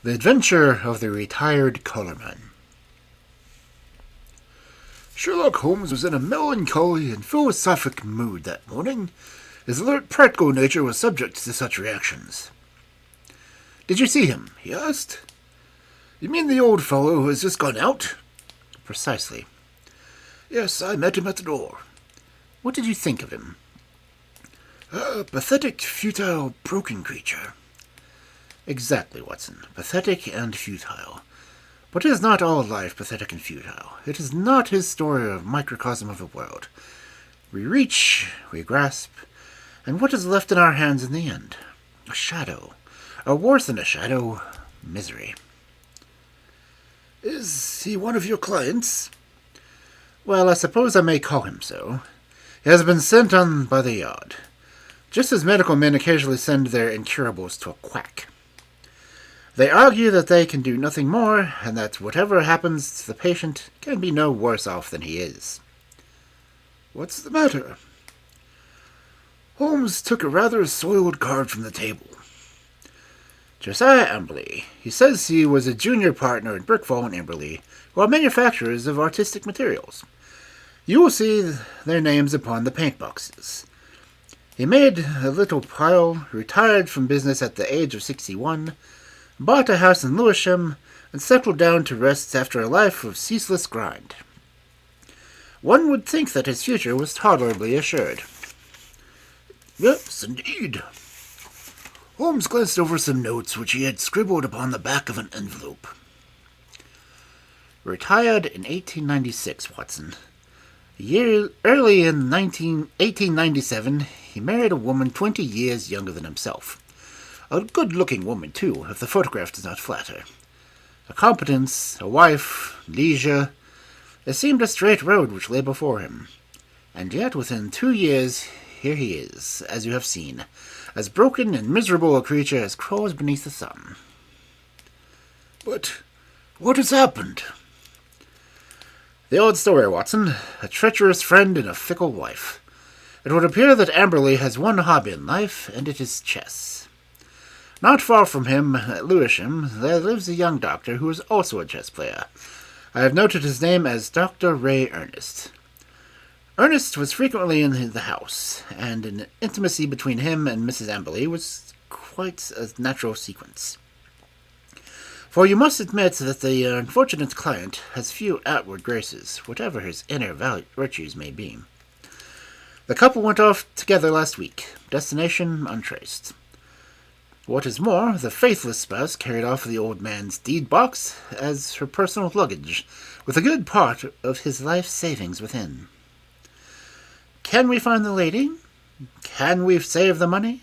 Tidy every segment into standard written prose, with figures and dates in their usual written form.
The Adventure of the Retired Colourman. Sherlock Holmes was in a melancholy and philosophic mood that morning. His alert, practical nature was subject to such reactions. "Did you see him?" he asked. "You mean the old fellow who has just gone out?" "Precisely." "Yes, I met him at the door." "What did you think of him?" "A pathetic, futile, broken creature." "Exactly, Watson. Pathetic and futile. But is not all life pathetic and futile? It is not his story a microcosm of the world. We reach, we grasp, and what is left in our hands in the end? A shadow. Or worse than a shadow, misery." "Is he one of your clients?" "Well, I suppose I may call him so. He has been sent on by the yard, just as medical men occasionally send their incurables to a quack. They argue that they can do nothing more, and that whatever happens to the patient can be no worse off than he is." "What's the matter?" Holmes took a rather soiled card from the table. "Josiah Amberley. He says he was a junior partner in Brickfall and Amberley, who are manufacturers of artistic materials. You will see their names upon the paint boxes. He made a little pile, retired from business at the age of 61, bought a house in Lewisham, and settled down to rest after a life of ceaseless grind. One would think that his future was tolerably assured." "Yes, indeed." Holmes glanced over some notes which he had scribbled upon the back of an envelope. "Retired in 1896, Watson. Early in 1897, he married a woman 20 years younger than himself. A good-looking woman, too, if the photograph does not flatter. A competence, a wife, leisure. It seemed a straight road which lay before him. And yet, within 2 years, here he is, as you have seen, as broken and miserable a creature as crawls beneath the sun." "But what has happened?" "The old story, Watson. A treacherous friend and a fickle wife. It would appear that Amberley has one hobby in life, and it is chess. Not far from him, at Lewisham, there lives a young doctor who is also a chess player. I have noted his name as Dr. Ray Ernest. Ernest was frequently in the house, and an intimacy between him and Mrs. Amberley was quite a natural sequence. For you must admit that the unfortunate client has few outward graces, whatever his inner virtues may be. The couple went off together last week, destination untraced. What is more, the faithless spouse carried off the old man's deed-box as her personal luggage, with a good part of his life savings within. Can we find the lady? Can we save the money?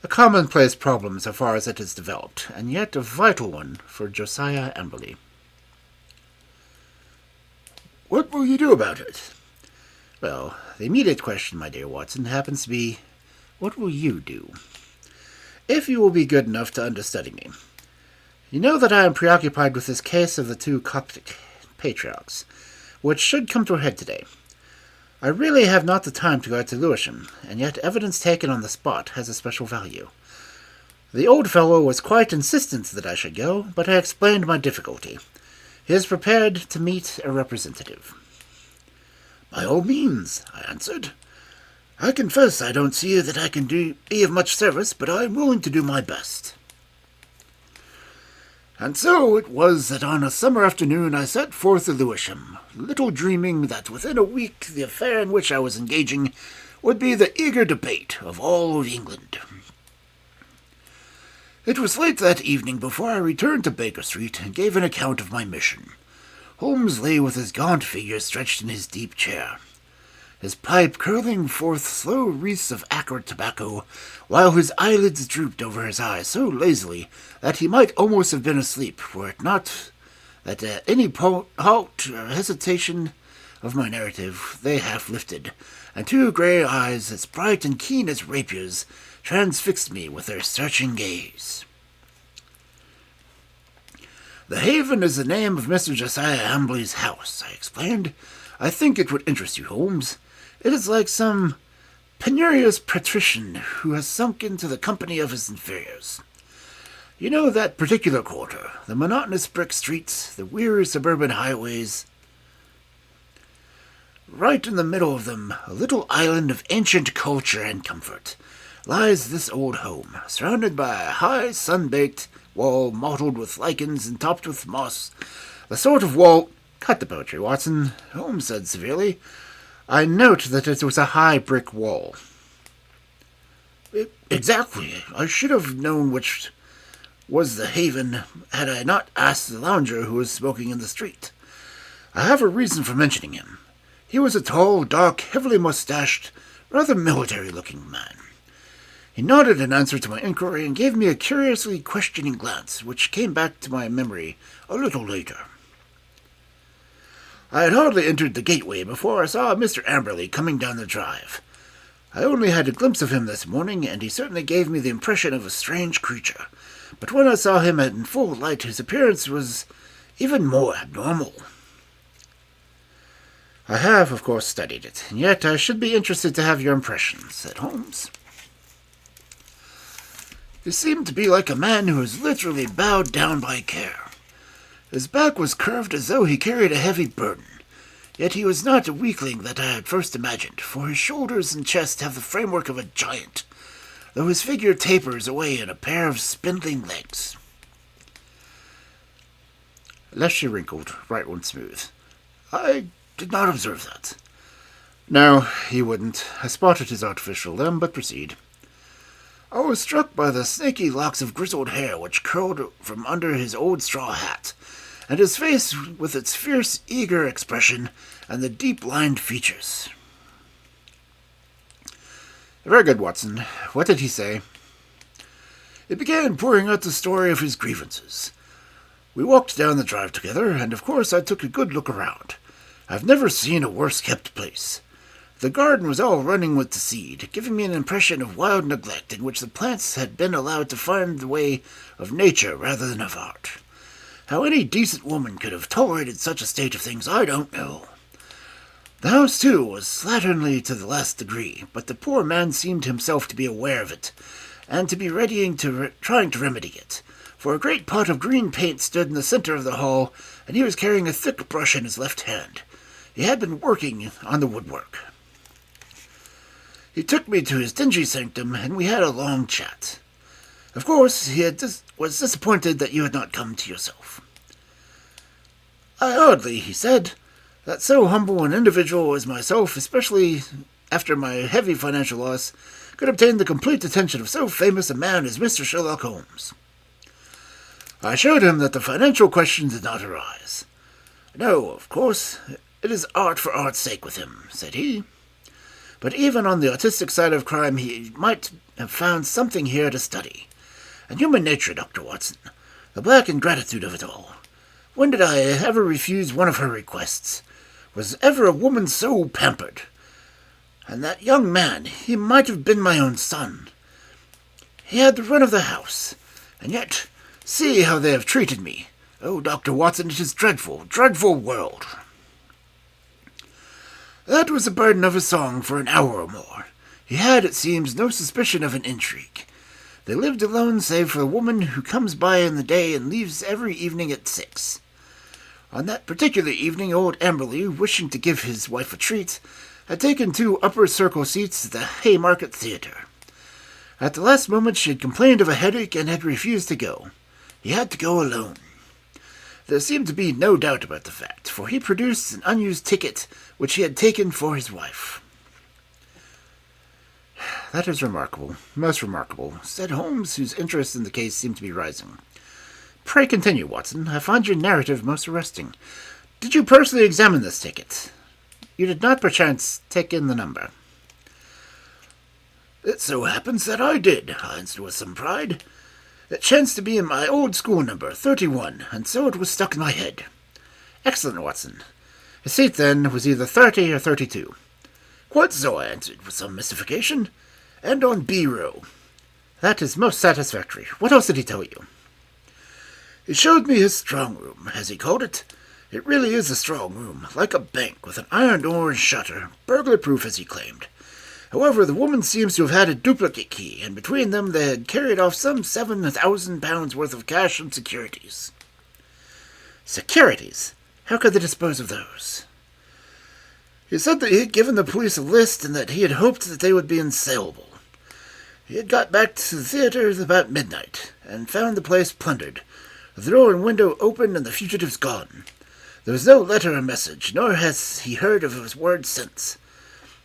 A commonplace problem so far as it is developed, and yet a vital one for Josiah Amberley." "What will you do about it?" "Well, the immediate question, my dear Watson, happens to be, what will you do? If you will be good enough to understudy me. You know that I am preoccupied with this case of the 2 Coptic patriarchs, which should come to a head today. I really have not the time to go out to Lewisham, and yet evidence taken on the spot has a special value. The old fellow was quite insistent that I should go, but I explained my difficulty. He is prepared to meet a representative." "By all means," I answered. "I confess I don't see that I can be of much service, but I am willing to do my best." And so it was that on a summer afternoon I set forth to Lewisham, little dreaming that within a week the affair in which I was engaging would be the eager debate of all of England. It was late that evening before I returned to Baker Street and gave an account of my mission. Holmes lay with his gaunt figure stretched in his deep chair, his pipe curling forth slow wreaths of acrid tobacco, while his eyelids drooped over his eyes so lazily that he might almost have been asleep, were it not that at any halt or hesitation of my narrative they half lifted, and 2 grey eyes, as bright and keen as rapiers, transfixed me with their searching gaze. "The Haven is the name of Mr. Josiah Amberley's house," I explained. "I think it would interest you, Holmes. It is like some penurious patrician who has sunk into the company of his inferiors. You know that particular quarter, the monotonous brick streets, the weary suburban highways. Right in the middle of them, a little island of ancient culture and comfort, lies this old home, surrounded by a high, sun-baked wall mottled with lichens and topped with moss. The sort of wall— "Cut the poetry, Watson," Holmes said severely. "I note that it was a high brick wall." "Exactly. I should have known which was the haven had I not asked the lounger who was smoking in the street. I have a reason for mentioning him. He was a tall, dark, heavily mustached, rather military-looking man. He nodded in answer to my inquiry and gave me a curiously questioning glance, which came back to my memory a little later. I had hardly entered the gateway before I saw Mr. Amberley coming down the drive. I only had a glimpse of him this morning, and he certainly gave me the impression of a strange creature. But when I saw him in full light, his appearance was even more abnormal." "I have, of course, studied it, and yet I should be interested to have your impressions," said Holmes. "He seemed to be like a man who was literally bowed down by care. His back was curved as though he carried a heavy burden. Yet he was not a weakling that I had first imagined, for his shoulders and chest have the framework of a giant, though his figure tapers away in a pair of spindling legs." Left she wrinkled, right one smooth. "I did not observe that." "No, you wouldn't. I spotted his artificial limb, but proceed." "I was struck by the snaky locks of grizzled hair which curled from under his old straw hat, and his face with its fierce, eager expression and the deep-lined features." "Very good, Watson. What did he say?" "He began pouring out the story of his grievances. We walked down the drive together, and of course I took a good look around. I've never seen a worse-kept place. The garden was all running with the seed, giving me an impression of wild neglect in which the plants had been allowed to find the way of nature rather than of art. How any decent woman could have tolerated such a state of things, I don't know. The house, too, was slatternly to the last degree, but the poor man seemed himself to be aware of it, and to be trying to remedy it, for a great pot of green paint stood in the center of the hall, and he was carrying a thick brush in his left hand. He had been working on the woodwork. He took me to his dingy sanctum, and we had a long chat. Of course, he was disappointed that you had not come to yourself. I hardly, he said, that so humble an individual as myself, especially after my heavy financial loss, could obtain the complete attention of so famous a man as Mr. Sherlock Holmes. I showed him that the financial question did not arise. No, of course, it is art for art's sake with him, said he. But even on the artistic side of crime, he might have found something here to study. And human nature, Dr. Watson, the black ingratitude of it all. When did I ever refuse one of her requests? Was ever a woman so pampered? And that young man, he might have been my own son. He had the run of the house, and yet, see how they have treated me. Oh, Dr. Watson, it is dreadful, dreadful world. That was the burden of his song for an hour or more. He had, it seems, no suspicion of an intrigue. They lived alone save for a woman who comes by in the day and leaves every evening at 6. On that particular evening, old Amberley, wishing to give his wife a treat, had taken 2 upper circle seats at the Haymarket Theatre. At the last moment she had complained of a headache and had refused to go. He had to go alone. There seemed to be no doubt about the fact, for he produced an unused ticket which he had taken for his wife. That is remarkable, most remarkable, said Holmes, whose interest in the case seemed to be rising. Pray continue, Watson. I find your narrative most arresting. Did you personally examine this ticket? You did not perchance take in the number. It so happens that I did, I answered with some pride. It chanced to be in my old school number, 31, and so it was stuck in my head. Excellent, Watson. His seat, then, was either 30 or 32. Quite so, I answered, with some mystification. And on B row. That is most satisfactory. What else did he tell you? He showed me his strong room, as he called it. It really is a strong room, like a bank, with an iron door and shutter, burglar-proof as he claimed. However, the woman seems to have had a duplicate key, and between them they had carried off some £7,000 worth of cash and securities. Securities? How could they dispose of those? He said that he had given the police a list and that he had hoped that they would be unsaleable. He had got back to the theatre about midnight, and found the place plundered, the door and window open and the fugitives gone. There was no letter or message, nor has he heard of his word since.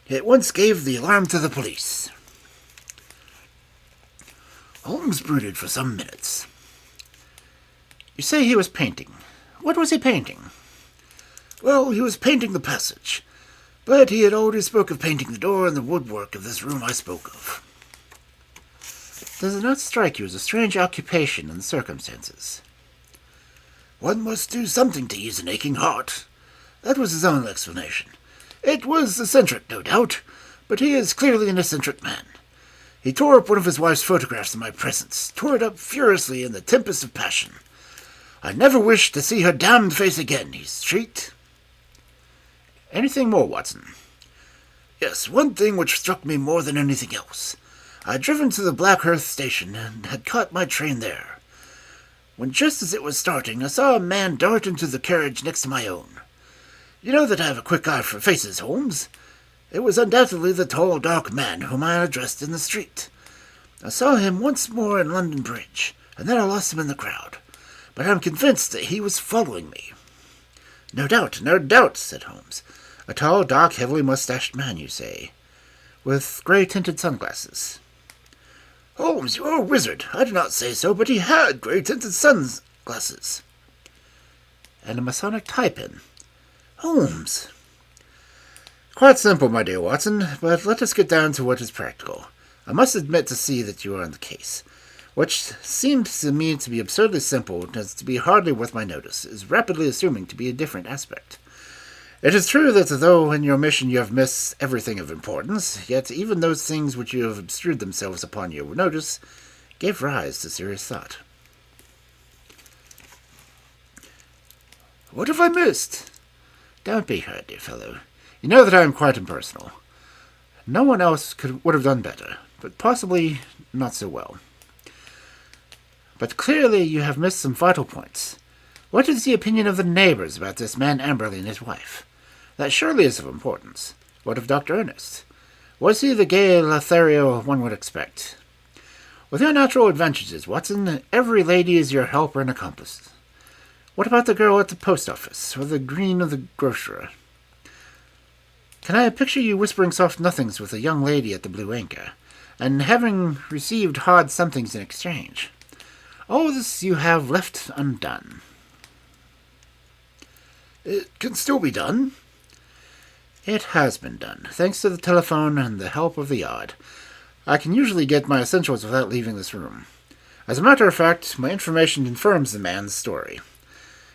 He at once gave the alarm to the police. Holmes brooded for some minutes. You say he was painting. What was he painting? Well, he was painting the passage, but he had already spoke of painting the door and the woodwork of this room I spoke of. Does it not strike you as a strange occupation in the circumstances? One must do something to ease an aching heart. That was his own explanation. It was eccentric, no doubt, but he is clearly an eccentric man. He tore up one of his wife's photographs in my presence, tore it up furiously in the tempest of passion. I never wished to see her damned face again, he shrieked. Anything more, Watson? Yes, one thing which struck me more than anything else. I had driven to the Blackhurst station and had caught my train there. When just as it was starting, I saw a man dart into the carriage next to my own. You know that I have a quick eye for faces, Holmes. It was undoubtedly the tall, dark man whom I had addressed in the street. I saw him once more in London Bridge, and then I lost him in the crowd. But I'm convinced that he was following me. No doubt, said Holmes. A tall, dark, heavily mustached man, you say, with grey-tinted sunglasses. Holmes, you're a wizard. I do not say so, but he had grey-tinted sunglasses. And a Masonic tie-pin. Holmes. Quite simple, my dear Watson, but let us get down to what is practical. I must admit to see that you are on the case. What seemed to me to be absurdly simple, as to be hardly worth my notice, is rapidly assuming to be a different aspect. It is true that though in your mission you have missed everything of importance, yet even those things which you have obtruded themselves upon your notice gave rise to serious thought. What have I missed? Don't be hurt, dear fellow. You know that I am quite impersonal. No one else would have done better, but possibly not so well. But clearly you have missed some vital points. What is the opinion of the neighbours about this man Amberley and his wife? That surely is of importance. What of Dr. Ernest? Was he the gay Lothario one would expect? With your natural advantages, Watson, every lady is your helper and accomplice. What about the girl at the post office, or the green of the grocer? Can I picture you whispering soft nothings with a young lady at the Blue Anchor, and having received hard somethings in exchange? All this you have left undone. It can still be done. It has been done, thanks to the telephone and the help of the yard. I can usually get my essentials without leaving this room. As a matter of fact, my information confirms the man's story.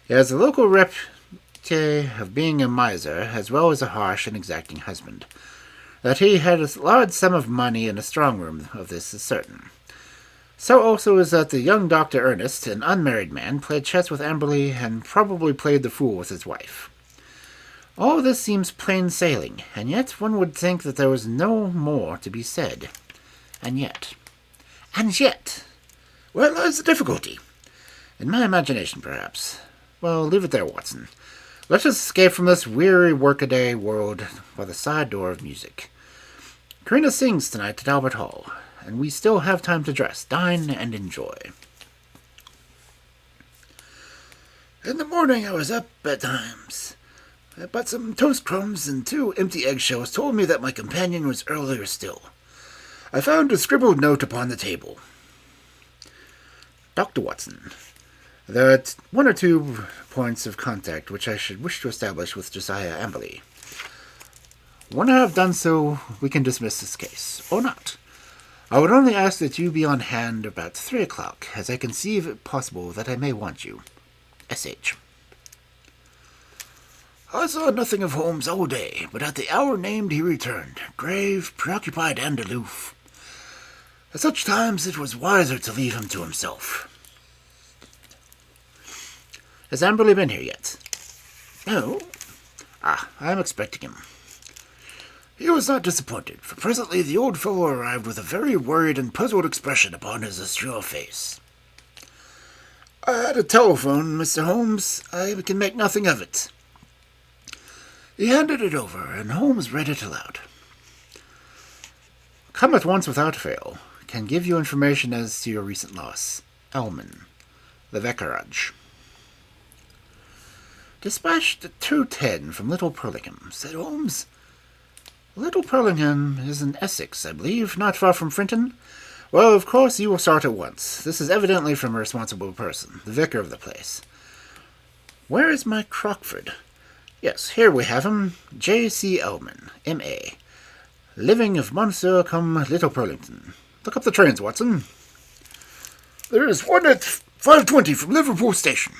He has a local reputation of being a miser, as well as a harsh and exacting husband. That he had a large sum of money in a strong room of this is certain. So also is that the young Dr. Ernest, an unmarried man, played chess with Amberley and probably played the fool with his wife. All this seems plain sailing, and yet one would think that there was no more to be said. And yet, where lies the difficulty? In my imagination, perhaps. Well, leave it there, Watson. Let us escape from this weary workaday world by the side door of music. Karina sings tonight at Albert Hall, and we still have time to dress, dine, and enjoy. In the morning I was up betimes. But some toast crumbs and 2 empty eggshells told me that my companion was earlier still. I found a scribbled note upon the table. Dr. Watson, there are 1 or 2 points of contact which I should wish to establish with Josiah Amberley. When I have done so, we can dismiss this case, or not. I would only ask that you be on hand about 3 o'clock, as I conceive it possible that I may want you. S.H. I saw nothing of Holmes all day, but at the hour named he returned, grave, preoccupied, and aloof. At such times it was wiser to leave him to himself. Has Amberley been here yet? No. I am expecting him. He was not disappointed, for presently the old fellow arrived with a very worried and puzzled expression upon his austere face. "I had a telephone, Mr. Holmes. I can make nothing of it." He handed it over, and Holmes read it aloud. "Come at once without fail. Can give you information as to your recent loss. Elman, the vicarage. Dispatched at 2:10 from Little Purlingham," said Holmes. "Little Purlingham is in Essex, I believe, not far from Frinton. Well, of course, you will start at once. This is evidently from a responsible person, the vicar of the place. Where is my Crockford? Yes, here we have him. J.C. Elman, M.A., living of Monsieur cum Little Purlington. Look up the trains, Watson." "There is one at 5:20 from Liverpool Station."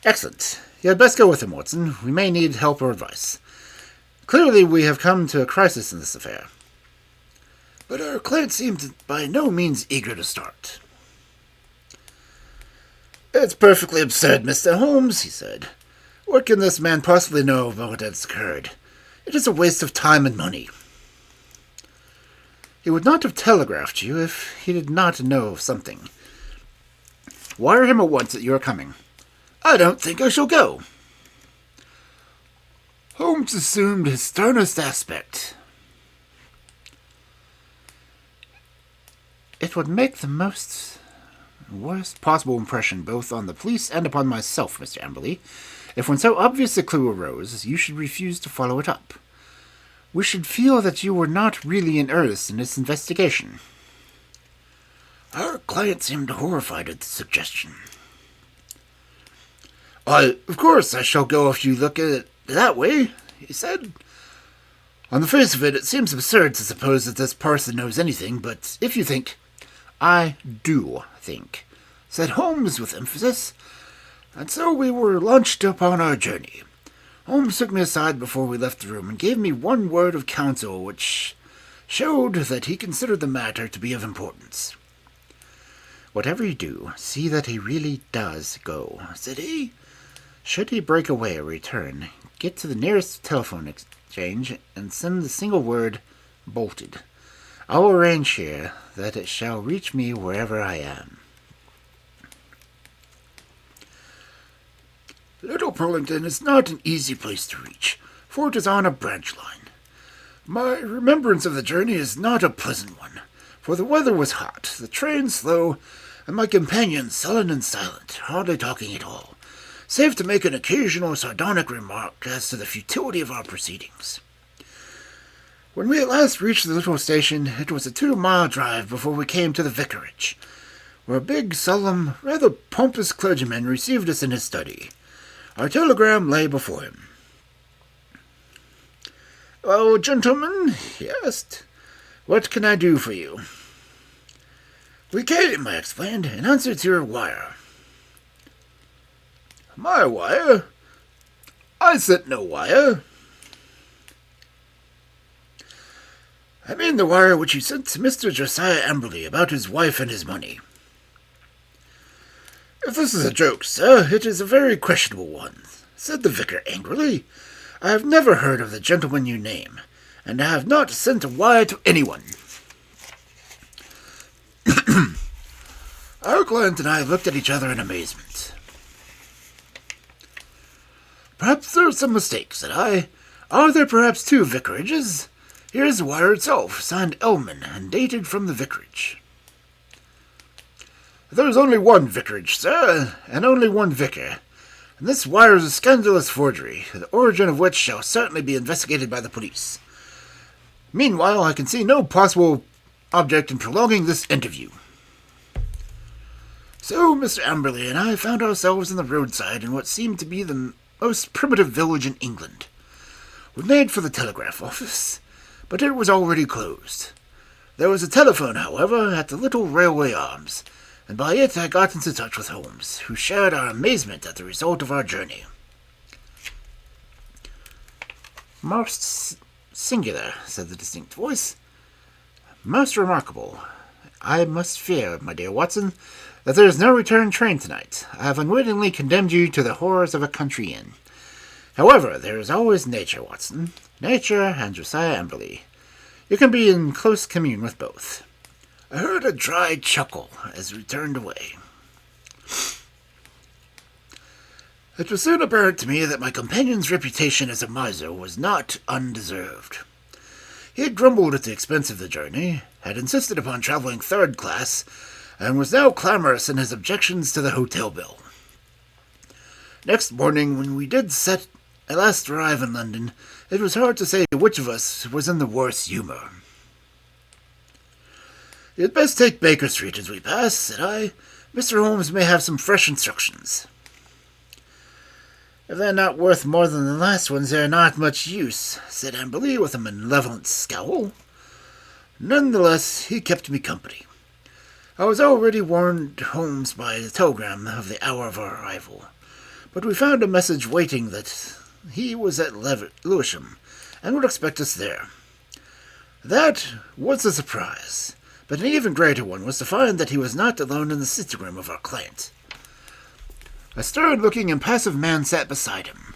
"Excellent. You had best go with him, Watson. We may need help or advice. Clearly we have come to a crisis in this affair." But our client seemed by no means eager to start. "It's perfectly absurd, Mr. Holmes," he said. "What can this man possibly know about what has occurred? It is a waste of time and money." "He would not have telegraphed you if he did not know of something. Wire him at once that you are coming." "I don't think I shall go." Holmes assumed his sternest aspect. "It would make the worst possible impression both on the police and upon myself, Mr. Amberley, if when so obvious a clue arose, you should refuse to follow it up. We should feel that you were not really in earnest in this investigation." Our client seemed horrified at the suggestion. Of course I shall go if you look at it that way," he said. "On the face of it, it seems absurd to suppose that this person knows anything, but if you think—" "I do think," said Holmes with emphasis. And so we were launched upon our journey. Holmes took me aside before we left the room and gave me one word of counsel which showed that he considered the matter to be of importance. "Whatever you do, see that he really does go," said he. "Should he break away or return, get to the nearest telephone exchange and send the single word, 'bolted.' I will arrange here that it shall reach me wherever I am." Little Purlington is not an easy place to reach, for it is on a branch line. My remembrance of the journey is not a pleasant one, for the weather was hot, the train slow, and my companion sullen and silent, hardly talking at all, save to make an occasional sardonic remark as to the futility of our proceedings. When we at last reached the little station, it was a 2-mile drive before we came to the vicarage, where a big, solemn, rather pompous clergyman received us in his study. Our telegram lay before him. "Well, gentlemen," he asked, "what can I do for you?" "We came," I explained, "in answer to your wire." "My wire? I sent no wire." "I mean the wire which you sent to Mr. Josiah Amberley about his wife and his money." "If this is a joke, sir, it is a very questionable one," said the vicar angrily. "I have never heard of the gentleman you name, and I have not sent a wire to anyone." Our client and I looked at each other in amazement. "Perhaps there is some mistake," said I. "Are there perhaps 2 vicarages? Here is the wire itself, signed Elman, and dated from the vicarage." "There is only one vicarage, sir, and only one vicar, and this wire is a scandalous forgery, the origin of which shall certainly be investigated by the police. Meanwhile, I can see no possible object in prolonging this interview." So Mr. Amberley and I found ourselves on the roadside in what seemed to be the most primitive village in England. We made for the telegraph office, but it was already closed. There was a telephone, however, at the little railway arms, and by it I got into touch with Holmes, who shared our amazement at the result of our journey. "Most singular," said the distinct voice. "Most remarkable. I must fear, my dear Watson, that there is no return train tonight. I have unwittingly condemned you to the horrors of a country inn. However, there is always nature, Watson. Nature and Josiah Amberley. You can be in close commune with both. I heard a dry chuckle as we turned away. It was soon apparent to me that my companion's reputation as a miser was not undeserved. He had grumbled at the expense of the journey, had insisted upon traveling third class, and was now clamorous in his objections to the hotel bill. Next morning, when we did at last arrive in London, it was hard to say which of us was in the worse humour. "You'd best take Baker Street as we pass," said I. "Mr. Holmes may have some fresh instructions." "If they're not worth more than the last ones, they're not much use," said Amberley with a malevolent scowl. Nonetheless, he kept me company. I was already warned Holmes by the telegram of the hour of our arrival, but we found a message waiting that he was at Lewisham, and would expect us there. That was a surprise, but an even greater one was to find that he was not alone in the sitting room of our client. A stern-looking, impassive man sat beside him,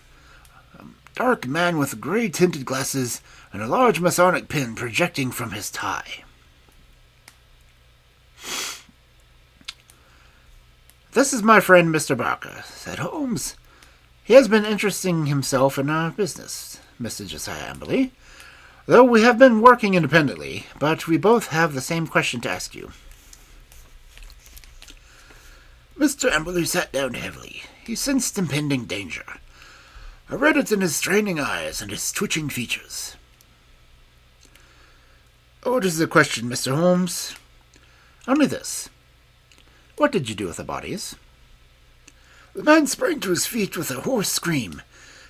a dark man with grey-tinted glasses and a large Masonic pin projecting from his tie. "This is my friend Mr. Barker," said Holmes. "He has been interesting himself in our business, Mr. Josiah Amberley, though we have been working independently, but we both have the same question to ask you." Mr. Amberley sat down heavily. He sensed impending danger. I read it in his straining eyes and his twitching features. "What is the question, Mr. Holmes?" "Only this. What did you do with the bodies?" The man sprang to his feet with a hoarse scream.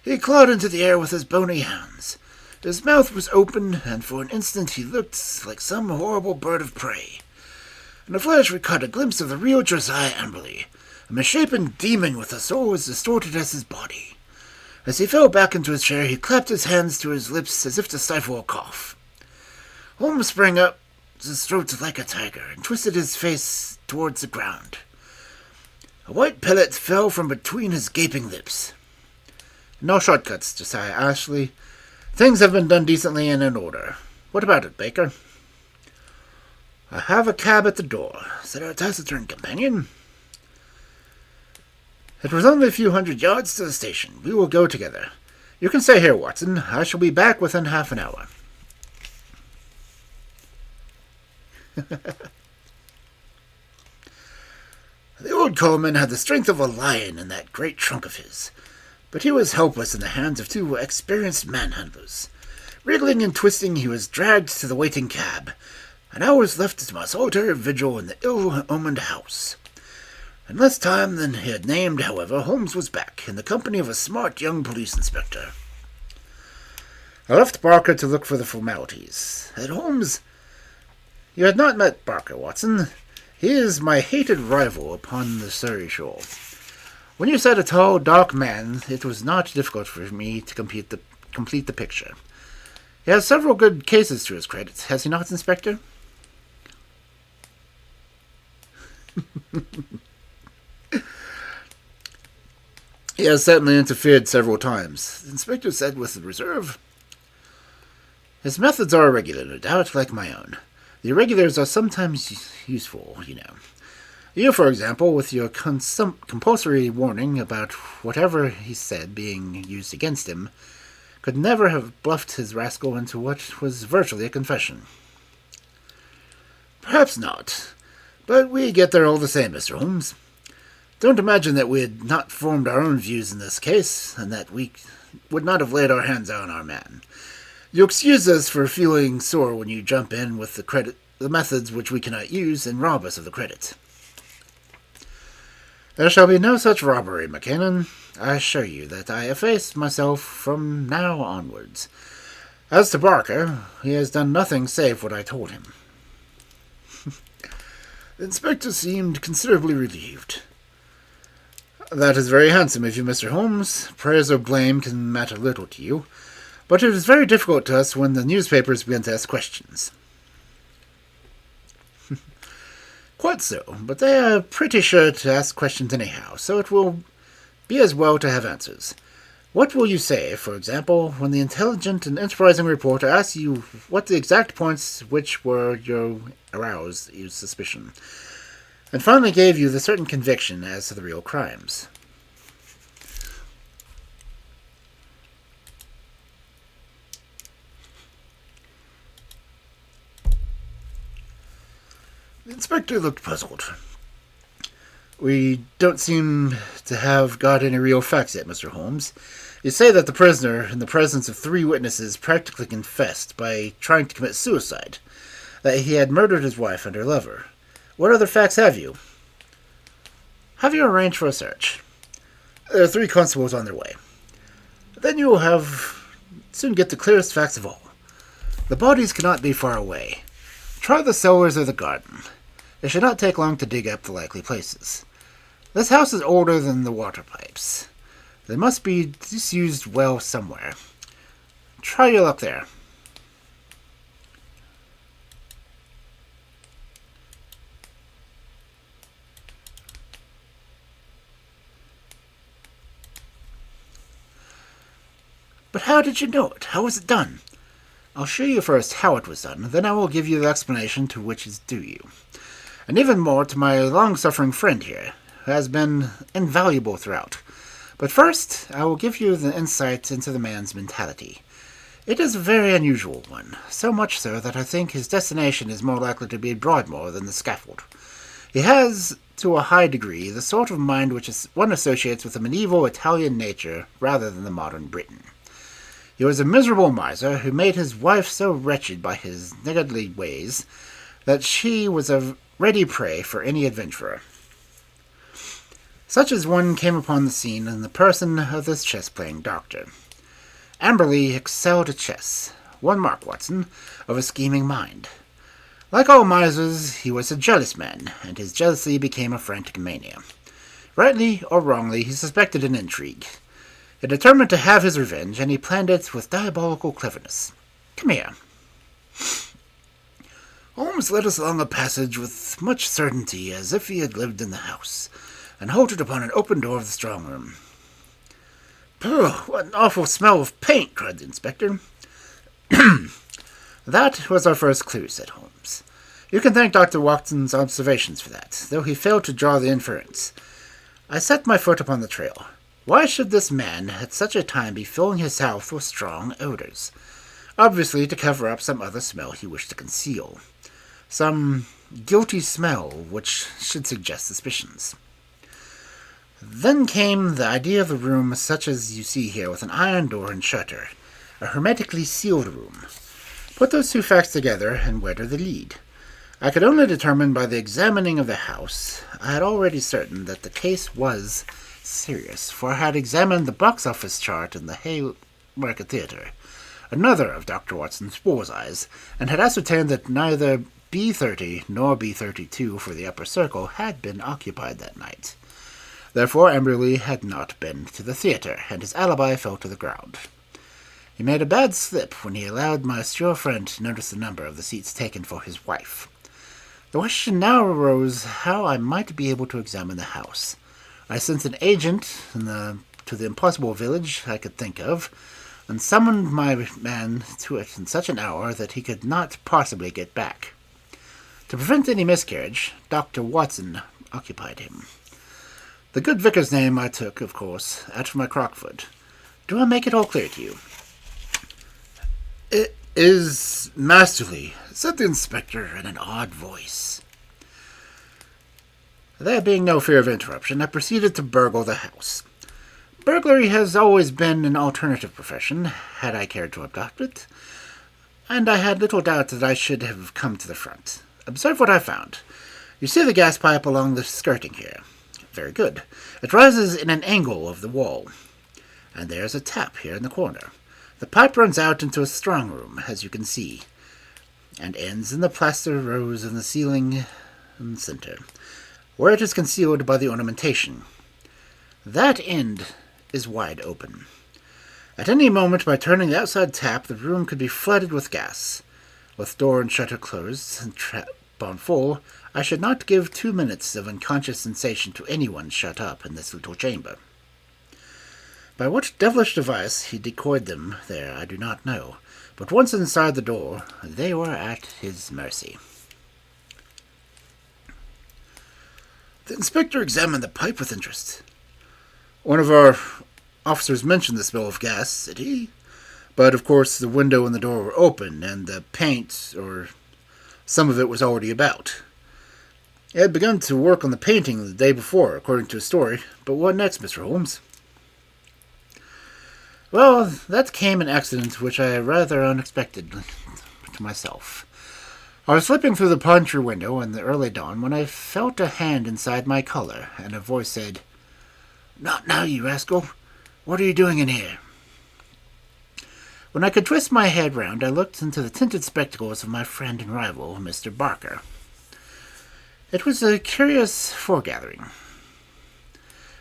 He clawed into the air with his bony hands. His mouth was open, and for an instant he looked like some horrible bird of prey. In a flash we caught a glimpse of the real Josiah Amberley, a misshapen demon with a soul as distorted as his body. As he fell back into his chair, he clapped his hands to his lips as if to stifle a cough. Holmes sprang up his throat like a tiger and twisted his face towards the ground. A white pellet fell from between his gaping lips. "No shortcuts, Josiah Ashley. Things have been done decently and in order. What about it, Baker?" "I have a cab at the door," said our taciturn companion. "It was only a few hundred yards to the station. We will go together. You can stay here, Watson. I shall be back within half an hour." The old Colourman had the strength of a lion in that great trunk of his, but he was helpless in the hands of two experienced manhandlers. Wriggling and twisting, he was dragged to the waiting cab, and I was left to my solitary vigil in the ill-omened house. In less time than he had named, however, Holmes was back, in the company of a smart young police inspector. I left Barker to look for the formalities. At Holmes, "You had not met Barker, Watson. He is my hated rival upon the Surrey shore. When you said a tall, dark man, it was not difficult for me to complete the picture. He has several good cases to his credit, has he not, Inspector?" "He has certainly interfered several times," the inspector said with reserve. "His methods are irregular, no doubt, like my own. The irregulars are sometimes useful, you know. You, for example, with your compulsory warning about whatever he said being used against him, could never have bluffed his rascal into what was virtually a confession." "Perhaps not, but we get there all the same, Mr. Holmes. Don't imagine that we had not formed our own views in this case, and that we would not have laid our hands on our man. You excuse us for feeling sore when you jump in with the methods which we cannot use, and rob us of the credit." "There shall be no such robbery, McKinnon. I assure you that I efface myself from now onwards. As to Barker, he has done nothing save what I told him." The inspector seemed considerably relieved. "That is very handsome of you, Mr. Holmes. Praise or blame can matter little to you, but it is very difficult to us when the newspapers begin to ask questions." "Quite so, but they are pretty sure to ask questions anyhow, so it will be as well to have answers. What will you say, for example, when the intelligent and enterprising reporter asks you what the exact points which were your aroused your suspicion, and finally gave you the certain conviction as to the real crimes? The inspector looked puzzled. We don't seem to have got any real facts yet, Mr. Holmes. You say that the prisoner, in the presence of 3 witnesses, practically confessed by trying to commit suicide, that he had murdered his wife and her lover. What other facts have you? Have you arranged for a search? There are 3 constables on their way. Then you will soon get the clearest facts of all. The bodies cannot be far away. Try the cellars or the garden. It should not take long to dig up the likely places. This house is older than the water pipes. They must be disused well somewhere. Try your luck there. But how did you know it? How was it done? I'll show you first how it was done, then I will give you the explanation to which is due you. And even more to my long-suffering friend here, who has been invaluable throughout. But first, I will give you the insight into the man's mentality. It is a very unusual one, so much so that I think his destination is more likely to be Broadmoor than the scaffold. He has, to a high degree, the sort of mind which one associates with a medieval Italian nature rather than the modern Briton. He was a miserable miser who made his wife so wretched by his niggardly ways that she was a ready prey for any adventurer. Such as one came upon the scene in the person of this chess-playing doctor. Amberley excelled at chess, one mark, Watson, of a scheming mind. Like all misers, he was a jealous man, and his jealousy became a frantic mania. Rightly or wrongly, he suspected an intrigue. He determined to have his revenge, and he planned it with diabolical cleverness. Come here. Holmes led us along a passage with much certainty, as if he had lived in the house, and halted upon an open door of the strong room. "Pooh, what an awful smell of paint!" cried the inspector. "That was our first clue," said Holmes. "You can thank Dr. Watson's observations for that, though he failed to draw the inference. I set my foot upon the trail. Why should this man at such a time be filling his house with strong odors? Obviously to cover up some other smell he wished to conceal. Some guilty smell which should suggest suspicions. Then came the idea of the room such as you see here, with an iron door and shutter, a hermetically sealed room. Put those 2 facts together, and where do they lead? I could only determine by the examining of the house. I had already certain that the case was serious, for I had examined the box office chart in the Haymarket Theatre, another of Dr. Watson's bull's-eyes, and had ascertained that neither B30 nor B32 for the upper circle had been occupied that night. Therefore Amberley had not been to the theatre, and his alibi fell to the ground. He made a bad slip when he allowed my sure friend to notice the number of the seats taken for his wife. The question now arose how I might be able to examine the house. I sent an agent to the impossible village I could think of, and summoned my man to it in such an hour that he could not possibly get back. To prevent any miscarriage, Dr. Watson occupied him. The good vicar's name I took, of course, out of my Crockford. Do I make it all clear to you? "It is masterly," said the inspector in an odd voice. There being no fear of interruption, I proceeded to burgle the house. Burglary has always been an alternative profession, had I cared to adopt it, and I had little doubt that I should have come to the front. Observe what I found. You see the gas pipe along the skirting here. Very good. It rises in an angle of the wall. And there's a tap here in the corner. The pipe runs out into a strong room, as you can see, and ends in the plaster rose in the ceiling in the center, where it is concealed by the ornamentation. That end is wide open. At any moment, by turning the outside tap, the room could be flooded with gas. With door and shutter closed and trap on full, I should not give 2 minutes of unconscious sensation to anyone shut up in this little chamber. By what devilish device he decoyed them there, I do not know, but once inside the door, they were at his mercy. The inspector examined the pipe with interest. One of our officers mentioned the smell of gas, said he, but of course the window and the door were open, and the paint, or some of it, was already about. He had begun to work on the painting the day before, according to his story, but what next, Mr. Holmes? Well, that came an accident which I rather unexpected to myself. I was slipping through the pantry window in the early dawn when I felt a hand inside my collar, and a voice said, "Not now, you rascal. What are you doing in here?" When I could twist my head round, I looked into the tinted spectacles of my friend and rival, Mr. Barker. It was a curious foregathering,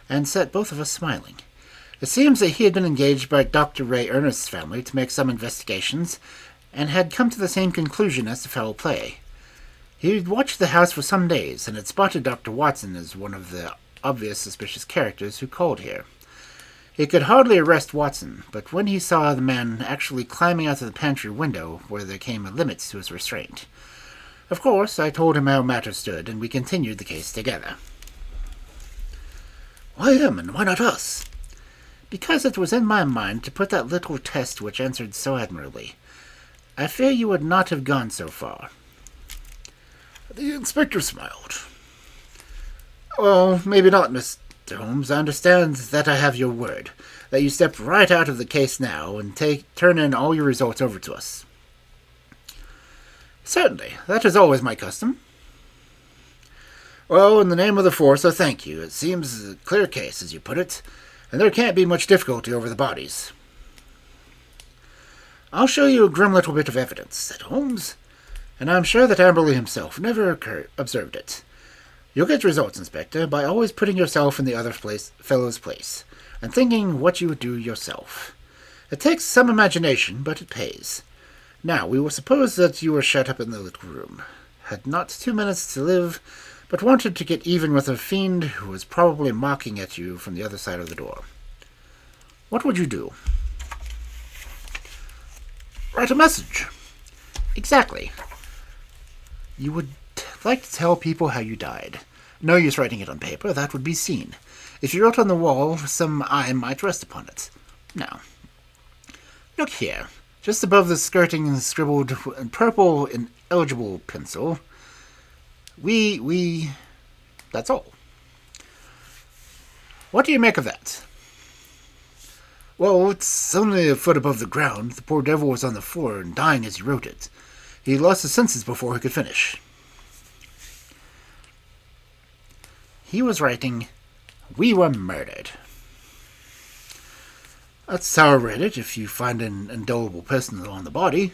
and set both of us smiling. It seems that he had been engaged by Dr. Ray Ernest's family to make some investigations, and had come to the same conclusion as to foul play. He had watched the house for some days, and had spotted Dr. Watson as one of the obvious suspicious characters who called here. He could hardly arrest Watson, but when he saw the man actually climbing out of the pantry window, where there came a limit to his restraint. Of course, I told him how matters stood, and we continued the case together. "Why him, and why not us?" "Because it was in my mind to put that little test which answered so admirably. I fear you would not have gone so far." The inspector smiled. "Well, maybe not, Mr. Holmes. I understand that I have your word, that you step right out of the case now and turn in all your results over to us." "Certainly. That is always my custom." "Well, in the name of the force, I thank you. It seems a clear case, as you put it, and there can't be much difficulty over the bodies." "I'll show you a grim little bit of evidence," said Holmes, "and I'm sure that Amberley himself never observed it. You'll get results, Inspector, by always putting yourself in the other fellow's place, and thinking what you would do yourself. It takes some imagination, but it pays. Now, we will suppose that you were shut up in the little room, had not 2 minutes to live, but wanted to get even with a fiend who was probably mocking at you from the other side of the door. What would you do?" "Write a message." "Exactly. You would like to tell people how you died. No use writing it on paper, that would be seen. If you wrote on the wall, some eye might rest upon it. Now, look here. Just above the skirting scribbled in purple in illegible pencil. That's all. What do you make of that?" "Well, it's only a foot above the ground. The poor devil was on the floor and dying as he wrote it. He lost his senses before he could finish." He was writing, "We were murdered." "That's how I read it, if you find an indelible person on the body."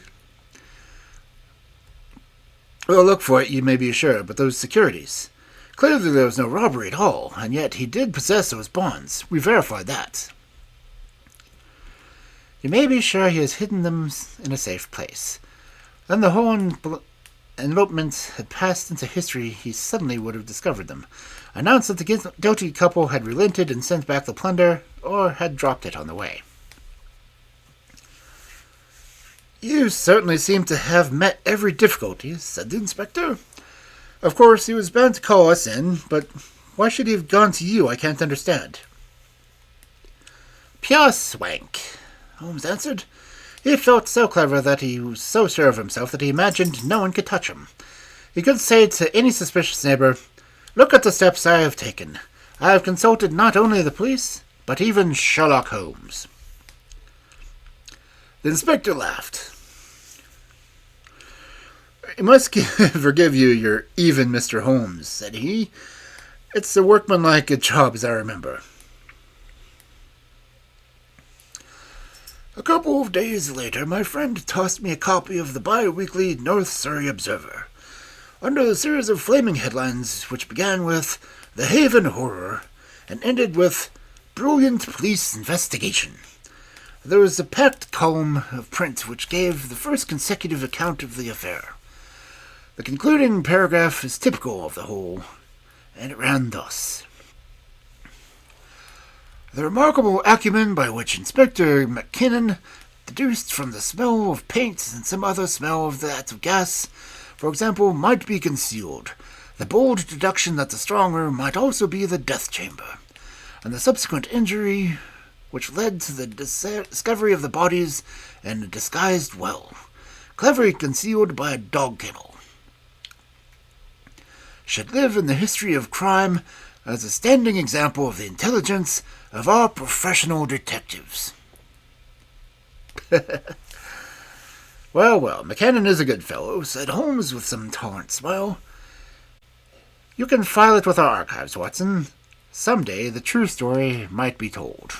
"Well, look for it, you may be sure, but those securities. Clearly there was no robbery at all, and yet he did possess those bonds. We verified that." "You may be sure he has hidden them in a safe place. Then the whole elopement had passed into history, he suddenly would have discovered them, announced that the guilty couple had relented and sent back the plunder, or had dropped it on the way." "You certainly seem to have met every difficulty," said the inspector. "Of course, he was bound to call us in, but why should he have gone to you, I can't understand." "Pure swank," Holmes answered. "He felt so clever that he was so sure of himself that he imagined no one could touch him. He could say to any suspicious neighbor, 'Look at the steps I have taken. I have consulted not only the police, but even Sherlock Holmes.'" The inspector laughed. "I must forgive you your even, Mr. Holmes," said he. "It's a workmanlike job, as I remember." A couple of days later, my friend tossed me a copy of the bi-weekly North Surrey Observer, under a series of flaming headlines which began with "The Haven Horror" and ended with "Brilliant Police Investigation." There was a packed column of print which gave the first consecutive account of the affair. The concluding paragraph is typical of the whole, and it ran thus. The remarkable acumen by which Inspector Mackinnon deduced from the smell of paint and some other smell of that of gas, for example, might be concealed. The bold deduction that the strong room might also be the death chamber, and the subsequent injury which led to the discovery of the bodies in a disguised well, cleverly concealed by a dog kennel, should live in the history of crime as a standing example of the intelligence of our professional detectives. Well, Mackinnon is a good fellow, said Holmes with some tolerant smile. You can file it with our archives, Watson. Someday the true story might be told.